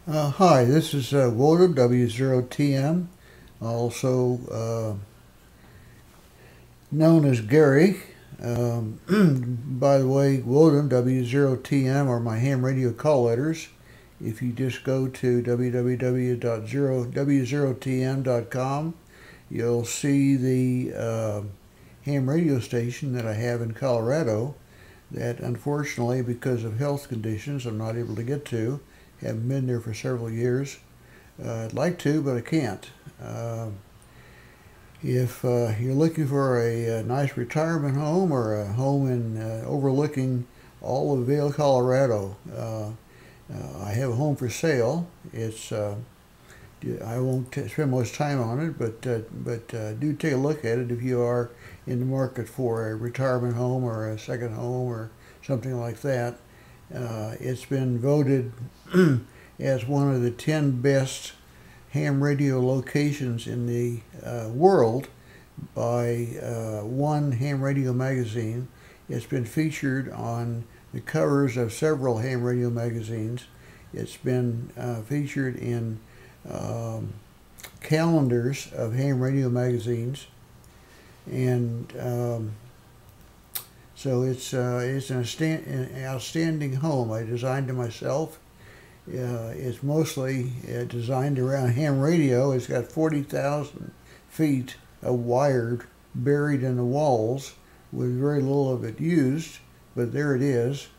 Hi, this is Woden W0TM, also known as Gary. By the way, Woden W0TM are my ham radio call letters. If you just go to www.w0tm.com, you'll see the ham radio station that I have in Colorado that unfortunately, because of health conditions, I'm not able to get to. Haven't been there for several years. I'd like to, but I can't. If you're looking for a nice retirement home or a home in overlooking all of Vail, Colorado, I have a home for sale. It's I won't spend much time on it, but do take a look at it if you are in the market for a retirement home or a second home or something like that. It's been voted as one of the 10 best ham radio locations in the world by one ham radio magazine. It's been featured on the covers of several ham radio magazines. It's been featured in calendars of ham radio magazines, and so it's an outstanding home. I designed it myself. It's mostly designed around ham radio. It's got 40,000 feet of wire buried in the walls with very little of it used, but there it is.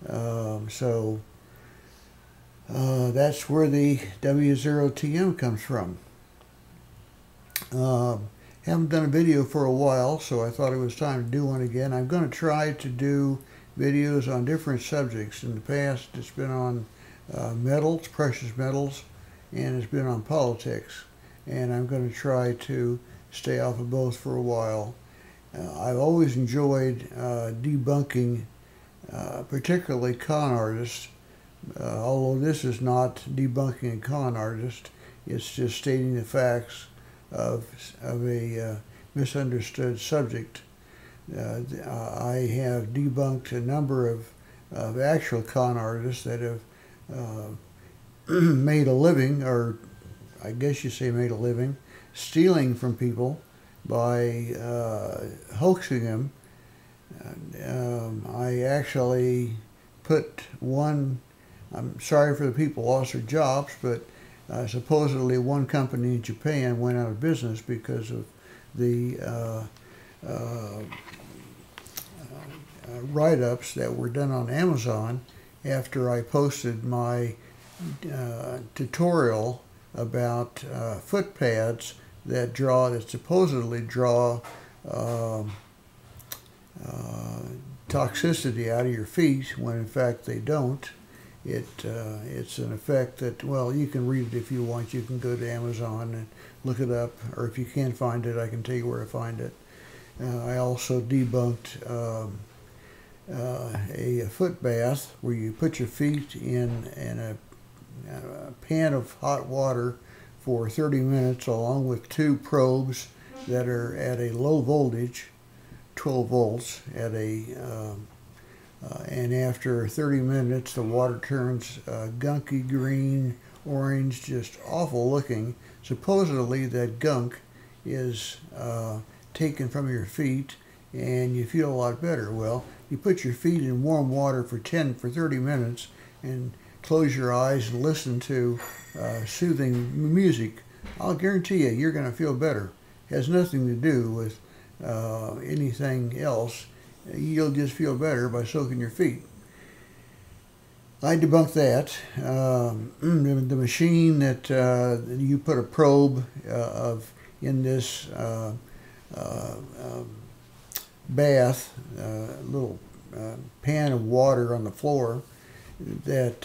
That's where the W0TM comes from. Haven't done a video for a while, so I thought it was time to do one again. I'm going to try to do videos on different subjects. In the past, it's been on metals, precious metals, and it's been on politics. And I'm going to try to stay off of both for a while. I've always enjoyed debunking, particularly con artists, although this is not debunking a con artist. It's just stating the facts of a misunderstood subject. I have debunked a number of actual con artists that have made a living, or I guess you say made a living, stealing from people by hoaxing them. I actually put one, I'm sorry for the people who lost their jobs, but supposedly one company in Japan went out of business because of the write-ups that were done on Amazon after I posted my tutorial about foot pads that supposedly draw toxicity out of your feet, when in fact they don't. It's an effect that, well, you can read it if you want. You can go to Amazon and look it up, or if you can't find it, I can tell you where to find it. I also debunked a foot bath where you put your feet in a pan of hot water for 30 minutes along with two probes that are at a low voltage, 12 volts, at and after 30 minutes the water turns gunky green, orange, just awful looking. Supposedly that gunk is taken from your feet and you feel a lot better. Well, you put your feet in warm water for 30 minutes and close your eyes and listen to soothing music. I'll guarantee you're going to feel better. It has nothing to do with anything else. You'll just feel better by soaking your feet. I debunked that. The machine that you put a probe in this bath, little pan of water on the floor that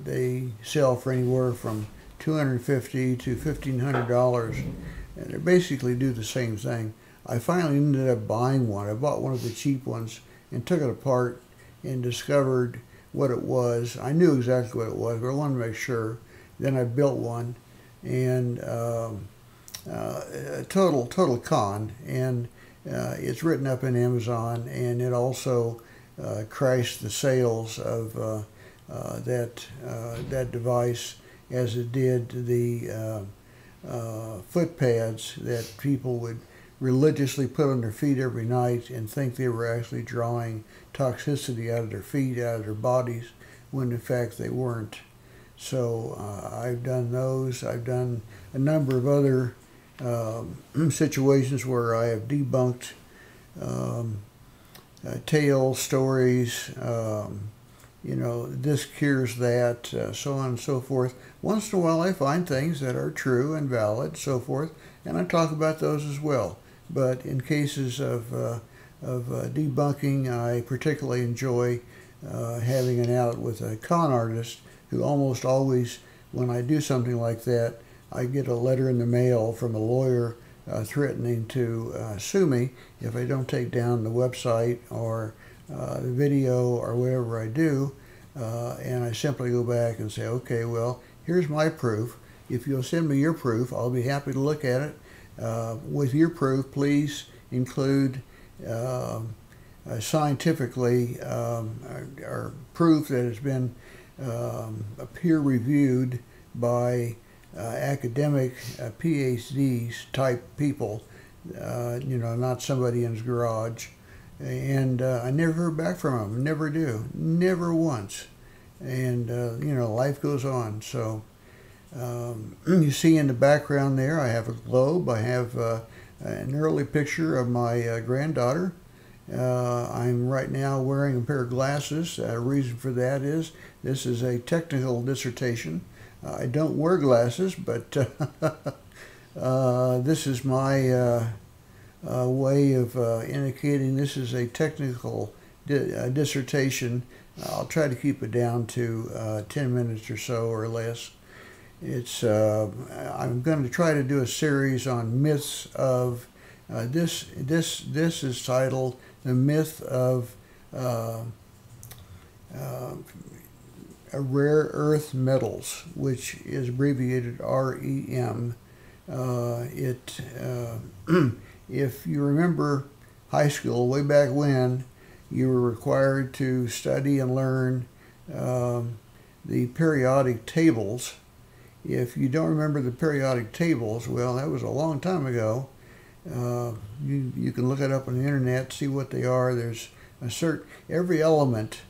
they sell for anywhere from $250 to $1,500, and they basically do the same thing. I finally ended up buying one. I bought one of the cheap ones and took it apart and discovered what it was. I knew exactly what it was, but I wanted to make sure. Then I built one, and a total con. And it's written up in Amazon, and it also crashed the sales of that device as it did the foot pads that people would religiously put on their feet every night and think they were actually drawing toxicity out of their feet, out of their bodies, when in fact they weren't. So I've done those. I've done a number of other situations where I have debunked tale stories, this cures that, so on and so forth. Once in a while I find things that are true and valid, so forth, and I talk about those as well. But in cases of debunking, I particularly enjoy having it out with a con artist who almost always, when I do something like that, I get a letter in the mail from a lawyer threatening to sue me if I don't take down the website or the video or whatever I do. And I simply go back and say, okay, well, here's my proof. If you'll send me your proof, I'll be happy to look at it. With your proof, please include scientifically or proof that has been peer-reviewed by academic PhDs type people, not somebody in his garage. And I never heard back from them, never do, never once. And, life goes on. So you see in the background there, I have a globe. I have an early picture of my granddaughter. I'm right now wearing a pair of glasses. The reason for that is this is a technical dissertation. I don't wear glasses, but this is my way of indicating this is a technical dissertation. I'll try to keep it down to 10 minutes or so or less. It's I'm going to try to do a series on myths of this is titled The Myth of Rare Earth Metals, which is abbreviated REM. If you remember high school way back when, you were required to study and learn the periodic tables. If you don't remember the periodic tables, well, that was a long time ago. You can look it up on the internet, see what they are. There's every element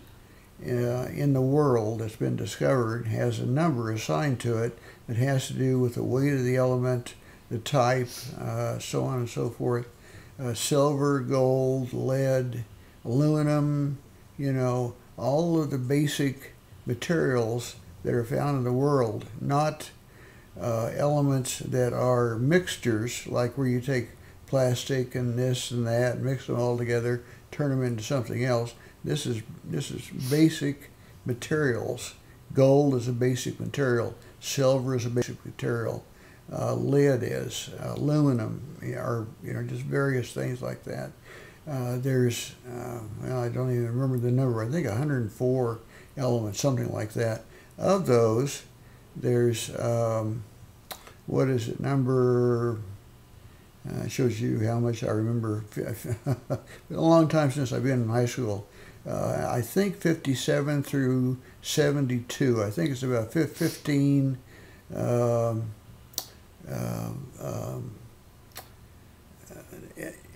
in the world that's been discovered has a number assigned to it that has to do with the weight of the element, the type, so on and so forth. Silver, gold, lead, aluminum, all of the basic materials that are found in the world, not elements that are mixtures, like where you take plastic and this and that, mix them all together, turn them into something else. This is basic materials. Gold is a basic material. Silver is a basic material. Lead is, aluminum, or just various things like that. There's, I don't even remember the number. I think 104 elements, something like that. Of those, there's what is it? Number. Shows you how much I remember. It's been a long time since I've been in high school. I think 57 through 72. I think it's about 15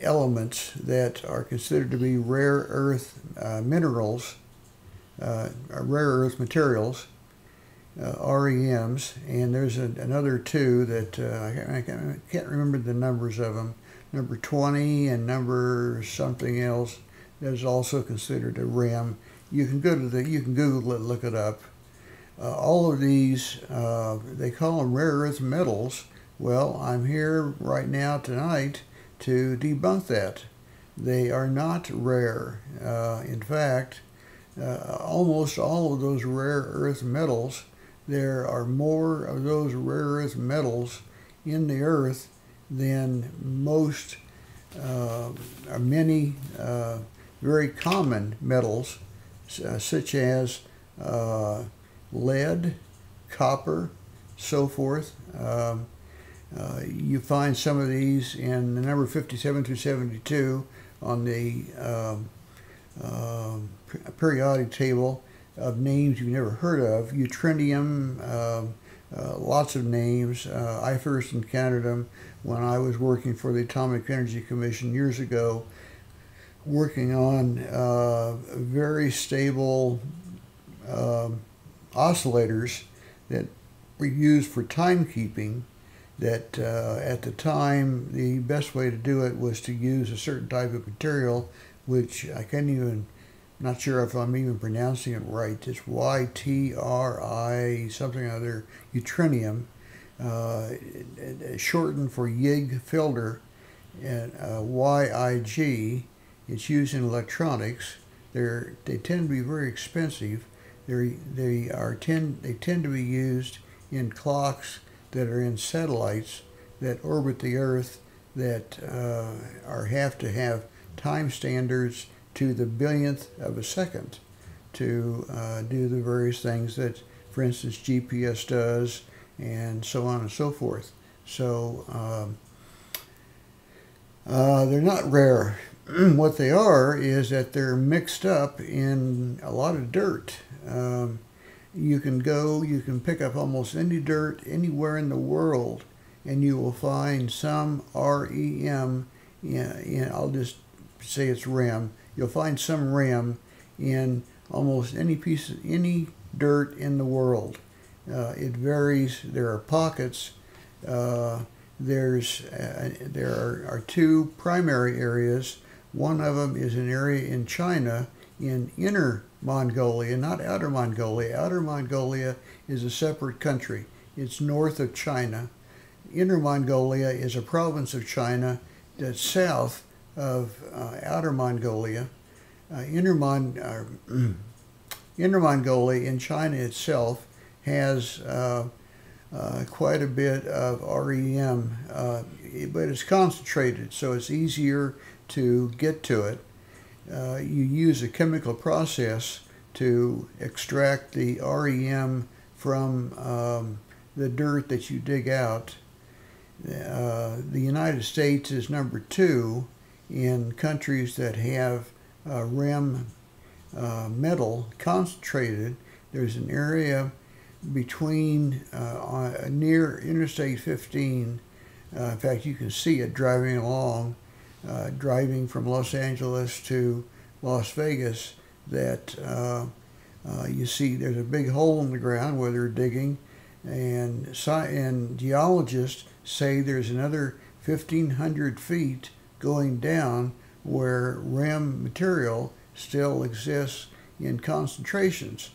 elements that are considered to be rare earth minerals, rare earth materials, REMs, and there's another two that I can't remember the numbers of them. Number 20 and number something else that is also considered a REM. You can Google it, look it up. All of these, they call them rare earth metals. Well, I'm here right now tonight to debunk that. They are not rare. In fact, almost all of those rare earth metals, there are more of those rare earth metals in the earth than most, many very common metals, such as lead, copper, so forth. You find some of these in the number 57 through 72 on the periodic table. of names you've never heard of. Eutrinium, lots of names. I first encountered them when I was working for the Atomic Energy Commission years ago, working on very stable oscillators that were used for timekeeping. That at the time, the best way to do it was to use a certain type of material, which I can't even, not sure if I'm even pronouncing it right. It's YTRI something or other, Eutrinium, shortened for Yig filter, and YIG. It's used in electronics. They tend to be very expensive. They tend to be used in clocks that are in satellites that orbit the Earth, that have to have time standards to the billionth of a second to do the various things that, for instance, GPS does, and so on and so forth. So they're not rare. What they are is that they're mixed up in a lot of dirt. You can pick up almost any dirt anywhere in the world, and you will find some REM, I'll just say it's REM. You'll find some REM in almost any dirt in the world. It varies. There are pockets. There are two primary areas. One of them is an area in China, in Inner Mongolia, not Outer Mongolia. Outer Mongolia is a separate country. It's north of China. Inner Mongolia is a province of China that's south of Outer Mongolia. Inner Mongolia in China itself has quite a bit of REM, but it's concentrated, so it's easier to get to it. You use a chemical process to extract the REM from the dirt that you dig out. The United States is number 2 in countries that have REM metal concentrated. There's an area between near Interstate 15. In fact, you can see it driving along, driving from Los Angeles to Las Vegas, that you see there's a big hole in the ground where they're digging, and geologists say there's another 1,500 feet going down where REM material still exists in concentrations.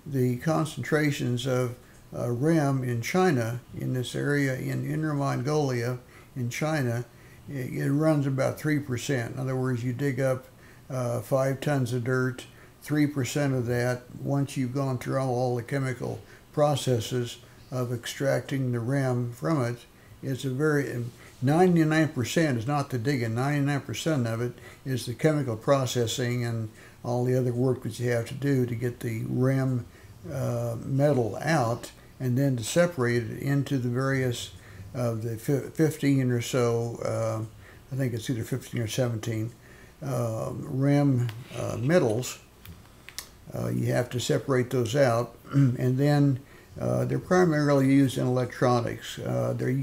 The concentrations of REM in China, in this area in Inner Mongolia in China, it runs about 3%. In other words, you dig up 5 tons of dirt, 3% of that, once you've gone through all the chemical processes of extracting the REM from it, it's a very, 99% is not the digging, 99% of it is the chemical processing and all the other work that you have to do to get the REM metal out, and then to separate it into the various of the 15 or so, I think it's either 15 or 17 REM metals. You have to separate those out, and then they're primarily used in electronics. There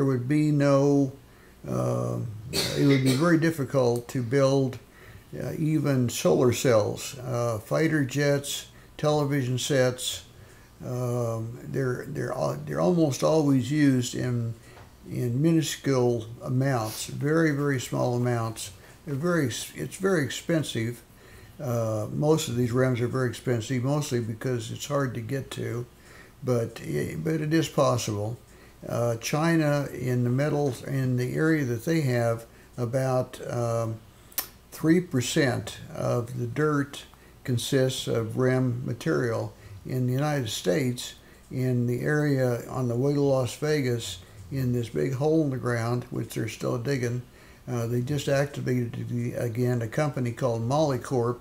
would be no, it would be very difficult to build even solar cells, fighter jets, television sets. They're almost always used in minuscule amounts, very small amounts. It's very expensive. Most of these REMs are very expensive, mostly because it's hard to get to, but it is possible. China, in the metals, in the area that they have, about 3% of the dirt consists of REM material. In the United States, in the area on the way to Las Vegas, in this big hole in the ground, which they're still digging, they just activated again a company called Molycorp,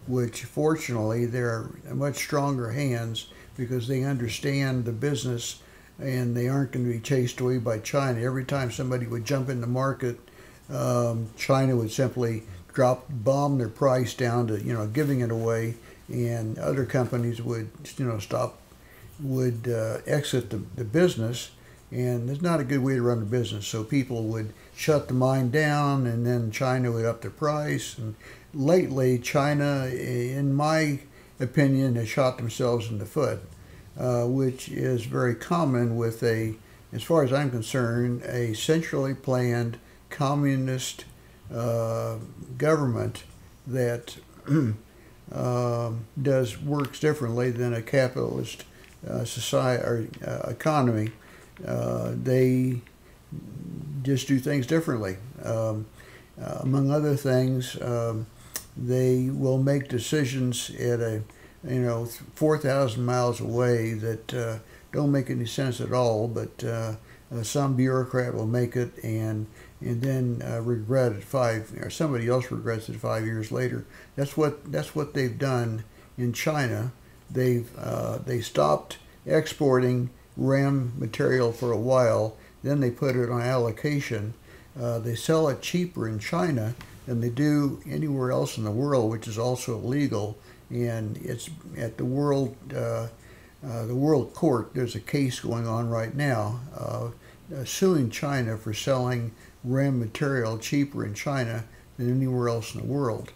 which fortunately they're much stronger hands because they understand the business and they aren't going to be chased away by China. Every time somebody would jump in the market, China would simply bomb their price down to, giving it away, and other companies would, exit the business, and it's not a good way to run a business. So people would shut the mine down, and then China would up the price. And lately, China, in my opinion, has shot themselves in the foot, which is very common with as far as I'm concerned, a centrally planned communist government that works differently than a capitalist society or economy. They just do things differently. Among other things, they will make decisions at 4,000 miles away that don't make any sense at all, but some bureaucrat will make it and then regret it or somebody else regrets it 5 years later. That's what they've done in China. They stopped exporting REM material for a while, then they put it on allocation. They sell it cheaper in China than they do anywhere else in the world, which is also illegal. And it's at the world court. There's a case going on right now suing China for selling REM material cheaper in China than anywhere else in the world.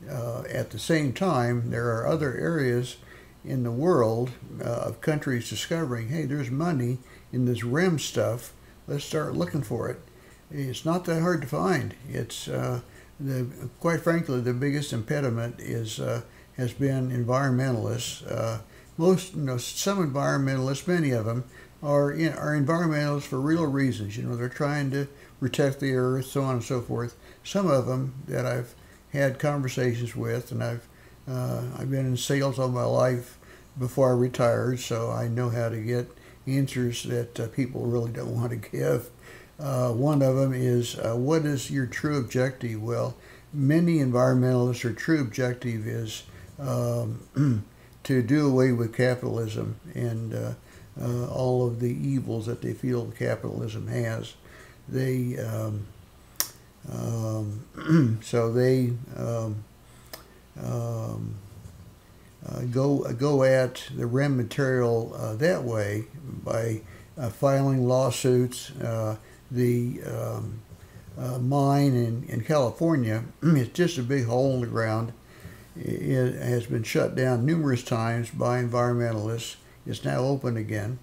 At the same time, there are other areas in the world of countries discovering, hey, there's money in this REM stuff. Let's start looking for it. It's not that hard to find. It's quite frankly, the biggest impediment has been environmentalists. Some environmentalists, many of them, are environmentalists for real reasons. They're trying to protect the earth, so on and so forth. Some of them that I've had conversations with, and I've been in sales all my life before I retired, so I know how to get answers that people really don't want to give. One of them is, what is your true objective? Well, many environmentalists' are true objective is to do away with capitalism and all of the evils that they feel capitalism has. They go at the REM material that way by filing lawsuits. The mine in California, it's just a big hole in the ground. It has been shut down numerous times by environmentalists. It's now open again.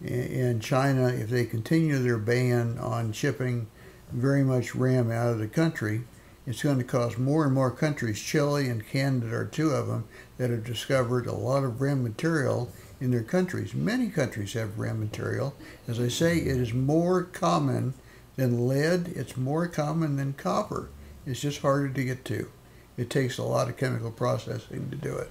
In China, if they continue their ban on shipping very much REM out of the country, it's going to cause more and more countries, Chile and Canada are two of them, that have discovered a lot of REM material in their countries. Many countries have REM material. As I say, it is more common than lead. It's more common than copper. It's just harder to get to. It takes a lot of chemical processing to do it.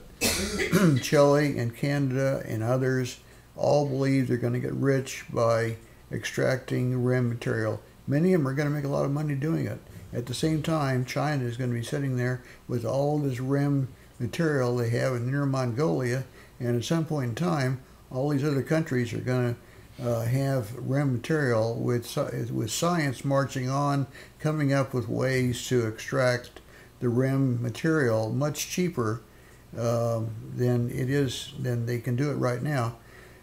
Chile and Canada and others all believe they're going to get rich by extracting REM material. Many of them are going to make a lot of money doing it. At the same time, China is going to be sitting there with all this REM material they have in Inner Mongolia, and at some point in time, all these other countries are going to have REM material with science marching on, coming up with ways to extract the REM material much cheaper than they can do it right now.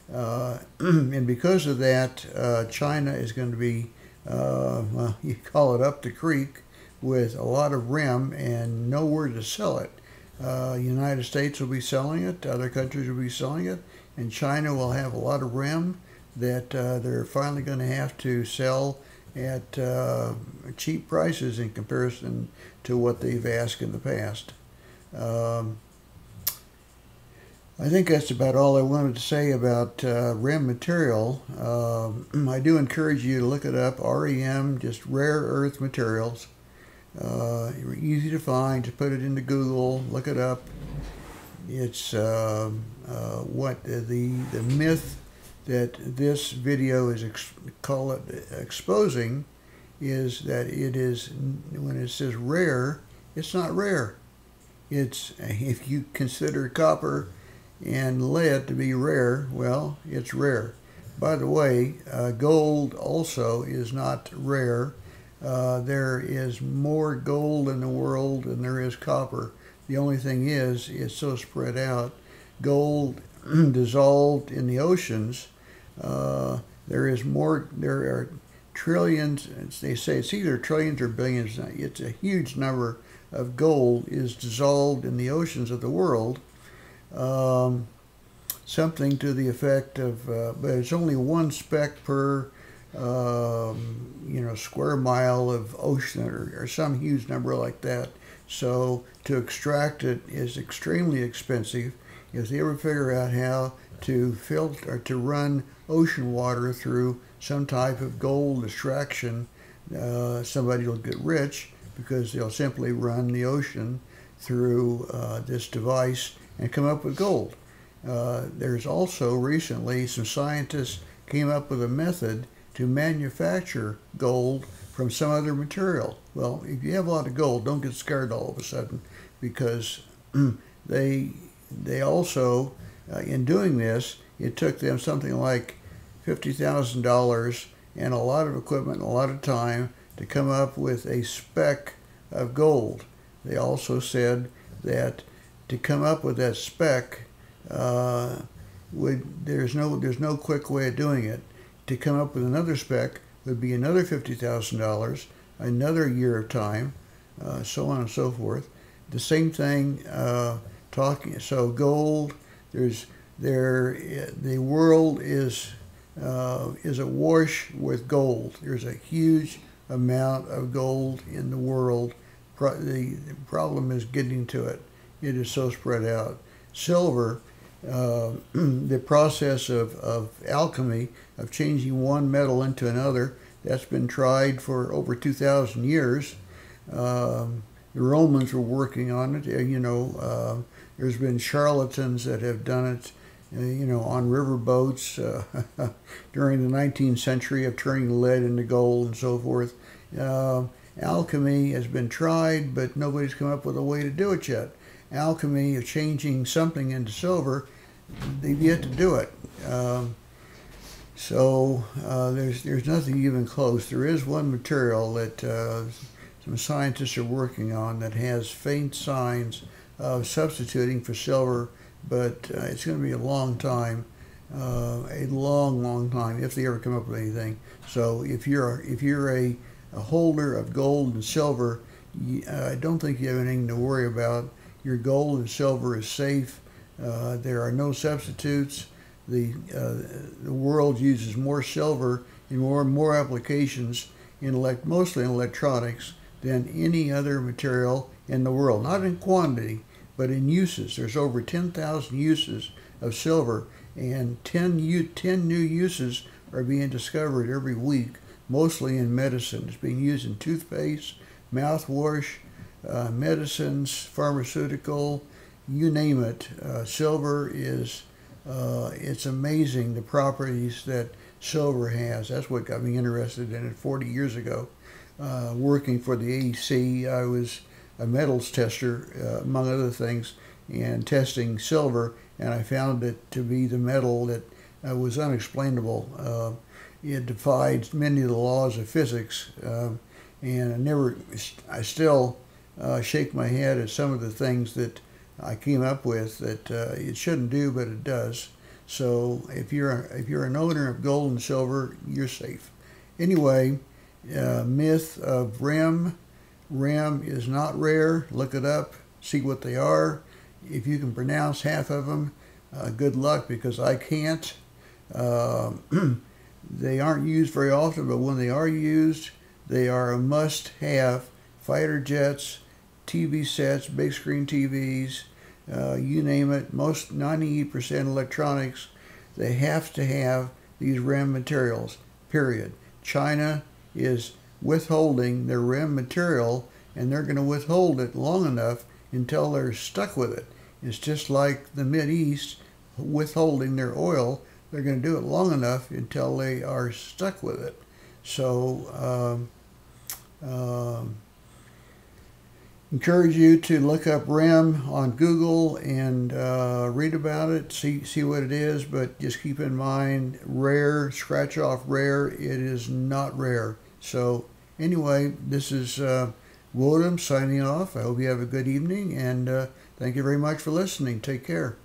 And because of that, China is going to be, well, you call it up the creek with a lot of REM and nowhere to sell it. United States will be selling it, other countries will be selling it, and China will have a lot of REM that they're finally going to have to sell at cheap prices in comparison to what they've asked in the past. I think that's about all I wanted to say about REM material. I do encourage you to look it up, REM, just rare earth materials. Easy to find, just put it into Google, look it up. It's what the myth that this video is exposing is that it is, when it says rare, it's not rare. It's, if you consider copper and lead to be rare, well, it's rare. By the way, gold also is not rare. There is more gold in the world than there is copper. The only thing is, it's so spread out. Gold dissolved in the oceans. There is more. There are trillions. They say it's either trillions or billions. It's a huge number of gold is dissolved in the oceans of the world. Something to the effect of, but it's only one speck per square mile of ocean, or some huge number like that. So to extract it is extremely expensive. If they ever figure out how to filter or to run ocean water through some type of gold extraction, somebody will get rich, because they'll simply run the ocean through this device and come up with gold. There's also recently some scientists came up with a method to manufacture gold from some other material. Well, if you have a lot of gold, don't get scared all of a sudden, because they also, in doing this, it took them something like $50,000 and a lot of equipment and a lot of time to come up with a speck of gold. They also said that to come up with that speck, there's no quick way of doing it. To come up with another speck would be another $50,000, another year of time, so on and so forth. The same thing. So gold, the world is awash with gold. There's a huge amount of gold in the world. The problem is getting to it. It is so spread out. Silver, the process of alchemy, of changing one metal into another, that's been tried for over 2,000 years. The Romans were working on it. There's been charlatans that have done it, on river boats during the 19th century, of turning lead into gold and so forth. Alchemy has been tried, but nobody's come up with a way to do it yet. Alchemy of changing something into silver, they've yet to do it. There's nothing even close. There is one material that some scientists are working on that has faint signs of substituting for silver, but it's going to be a long time, a long time, if they ever come up with anything. So if you're a holder of gold and silver, I don't think you have anything to worry about. Your gold and silver is safe. There are no substitutes. The world uses more silver in more applications, mostly in electronics, than any other material in the world. Not in quantity, but in uses. There's over 10,000 uses of silver, and 10 new uses are being discovered every week, mostly in medicine. It's being used in toothpaste, mouthwash, medicines, pharmaceutical, you name it. Silver is, it's amazing the properties that silver has. That's what got me interested in it 40 years ago. Working for the AEC, I was a metals tester, among other things, and testing silver, and I found it to be the metal that was unexplainable. It defied many of the laws of physics, and I still shake my head at some of the things that I came up with that it shouldn't do, but it does. So if you're an owner of gold and silver, you're safe. Anyway, myth of REM. REM is not rare. Look it up. See what they are. If you can pronounce half of them, good luck, because I can't. They aren't used very often, but when they are used, they are a must-have. Fighter jets, TV sets, big screen TVs, you name it, 98% electronics, they have to have these REM materials, period. China is withholding their REM material, and they're going to withhold it long enough until they're stuck with it. It's just like the Mideast withholding their oil. They're going to do it long enough until they are stuck with it. So encourage you to look up REM on Google and read about it, see what it is, but just keep in mind, rare, scratch off rare, it is not rare. So Anyway, this is William signing off. I hope you have a good evening, and thank you very much for listening. Take care.